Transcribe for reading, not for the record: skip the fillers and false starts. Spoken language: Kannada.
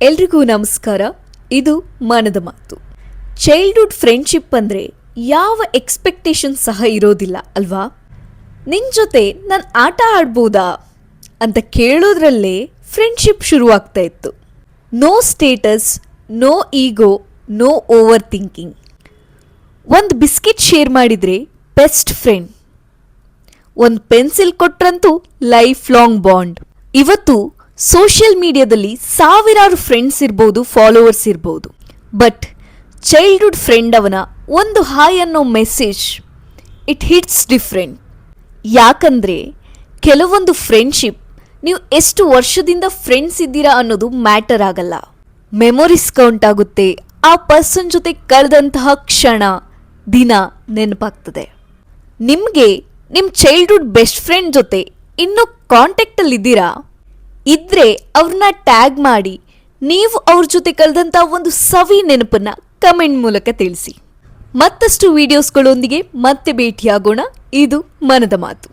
ಎಲ್ರಿಗೂ ನಮಸ್ಕಾರ. ಇದು ಮನದ ಮಾತು. ಚೈಲ್ಡ್ಹುಡ್ ಫ್ರೆಂಡ್ಶಿಪ್ ಅಂದರೆ ಯಾವ ಎಕ್ಸ್ಪೆಕ್ಟೇಷನ್ ಸಹ ಇರೋದಿಲ್ಲ ಅಲ್ವಾ? ನಿನ್ನ ಜೊತೆ ನಾನು ಆಟ ಆಡ್ಬೋದಾ ಅಂತ ಕೇಳೋದ್ರಲ್ಲೇ ಫ್ರೆಂಡ್ಶಿಪ್ ಶುರುವಾಗ್ತಾ ಇತ್ತು. ನೋ ಸ್ಟೇಟಸ್, ನೋ ಈಗೋ, ನೋ ಓವರ್ ಥಿಂಕಿಂಗ್. ಒಂದು ಬಿಸ್ಕೆಟ್ ಶೇರ್ ಮಾಡಿದರೆ ಬೆಸ್ಟ್ ಫ್ರೆಂಡ್. ಒಂದು ಪೆನ್ಸಿಲ್ ಕೊಟ್ರಂತೂ ಲೈಫ್ ಲಾಂಗ್ ಬಾಂಡ್. ಇವತ್ತು ಸೋಷಿಯಲ್ ಮೀಡಿಯಾದಲ್ಲಿ ಸಾವಿರಾರು ಫ್ರೆಂಡ್ಸ್ ಇರ್ಬೋದು, ಫಾಲೋವರ್ಸ್ ಇರ್ಬೋದು. ಬಟ್ ಚೈಲ್ಡ್ಹುಡ್ ಫ್ರೆಂಡ್ ಅವನ ಒಂದು ಹಾಯ್ ಅನ್ನೋ ಮೆಸೇಜ್ ಇಟ್ ಹಿಟ್ಸ್ ಡಿಫ್ರೆಂಟ್. ಯಾಕಂದರೆ ಕೆಲವೊಂದು ಫ್ರೆಂಡ್ಶಿಪ್ ನೀವು ಎಷ್ಟು ವರ್ಷದಿಂದ ಫ್ರೆಂಡ್ಸ್ ಇದ್ದೀರಾ ಅನ್ನೋದು ಮ್ಯಾಟರ್ ಆಗಲ್ಲ. ಮೆಮೊರೀಸ್ ಕೌಂಟ್ ಆಗುತ್ತೆ. ಆ ಪರ್ಸನ್ ಜೊತೆ ಕಳೆದಂತಹ ಕ್ಷಣ, ದಿನ ನೆನಪಾಗ್ತದೆ. ನಿಮಗೆ ನಿಮ್ಮ ಚೈಲ್ಡ್ಹುಡ್ ಬೆಸ್ಟ್ ಫ್ರೆಂಡ್ ಜೊತೆ ಇನ್ನೂ ಕಾಂಟ್ಯಾಕ್ಟಲ್ಲಿದ್ದೀರಾ? ಇದ್ರೆ ಅವ್ರನ್ನ ಟ್ಯಾಗ್ ಮಾಡಿ ನೀವು ಅವ್ರ ಜೊತೆ ಕಳೆದಂಥ ಒಂದು ಸವಿ ನೆನಪನ್ನ ಕಮೆಂಟ್ ಮೂಲಕ ತಿಳಿಸಿ. ಮತ್ತಷ್ಟು ವಿಡಿಯೋಸ್ಗಳೊಂದಿಗೆ ಮತ್ತೆ ಭೇಟಿಯಾಗೋಣ. ಇದು ಮನದ ಮಾತು.